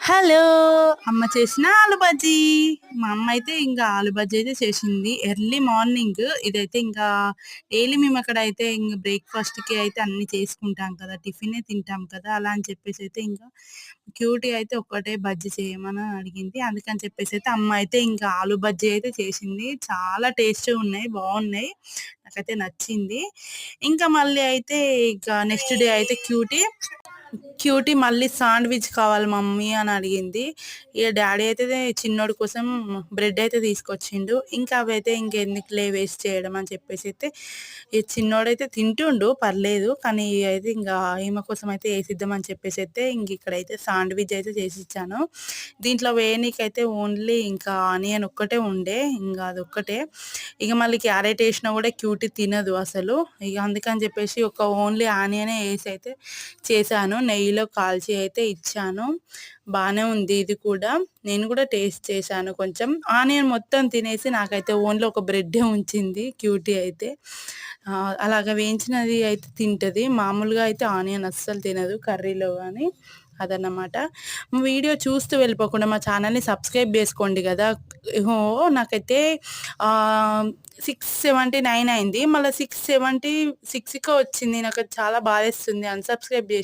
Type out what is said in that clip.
Hello! అమ్మ చేసిన ఆలు బజ్జీ. మా అమ్మ అయితే ఇంకా ఆలు బజ్జీ అయితే చేసింది. ఎర్లీ మార్నింగ్ ఇదైతే ఇంకా డైలీ మేమక్కడైతే ఇంగ బ్రేక్‌ఫాస్ట్‌కి అయితే అన్నీ చేసుకుంటాం కదా! టిఫినే తింటాం కదా! అలా అని చెప్పేసైతే ఇంకా క్యూటీ అయితే ఒక్కటే బజ్జీ చేయమని అడిగింది. అందుకని చెప్పేసైతే అమ్మ అయితే ఇంకా ఆలు బజ్జీ అయితే చేసింది. చాలా టేస్టీగున్నాయి. బావున్నాయి. నాకైతే నచ్చింది. ఇంకా మళ్ళీ అయితే ఇక నెక్స్ట్ డే అయితే క్యూటీ మళ్ళీ శాండ్‌విచ్ కావాలి మమ్మీ అని అడిగింది. ఇగ డ్యాడీ అయితే చిన్నోడి కోసం బ్రెడ్ అయితే తీసుకొచ్చిండు. ఇంకా అవైతే ఇంకెందుకులే వేస్ట్ చేయడం అని చెప్పేసైతే ఈ చిన్నోడైతే తింటుండు పర్లేదు. కానీ అయితే ఇంగా ఈమె కోసం అయితే ఏసిద్దామని చెప్పేసైతే ఇక్కడైతే శాండ్‌విచ్ అయితే చేసిచ్చాను. దీంట్లో వేయనీకైతే ఓన్లీ ఇంకా ఆనియన్ ఒక్కటే ఉండే. ఇంగ అదొక్కటే. ఇగ మళ్ళీ క్యారెట్ ఏసినా గూడా క్యూటీ తినదు అసలు. ఇగ అందుకని చెప్పేసి ఒక ఓన్లీ ఆనియనే ఏసి అయితే చేశాను. నెయ్యిలో కాల్చి అయితే ఇచ్చాను. బానే ఉంది ఇది కూడా. నేను కూడా టేస్ట్ చేశాను కొంచెం. ఆనియన్ మొత్తం తినేసి నాకైతే ఓన్లీ ఒక బ్రెడ్డే ఉంచింది క్యూటీ అయితే. అలాగ వేయించినది అయితే తింటది. మామూలుగా అయితే ఆనియన్ అస్సలు తినదు కర్రీలో గాని. అదన్నమాట. వీడియో చూస్తూ వెళ్ళిపోకుండా మా ఛానల్‌ని సబ్స్క్రైబ్ జేసుకోండి గదా! ఇగో నాకైతే 679 అయింది. మళ్ళా 670 6కే వచ్చింది. నాకది చాలా బాధేస్తుంది. అన్‌సబ్స్క్రైబ్ జేసి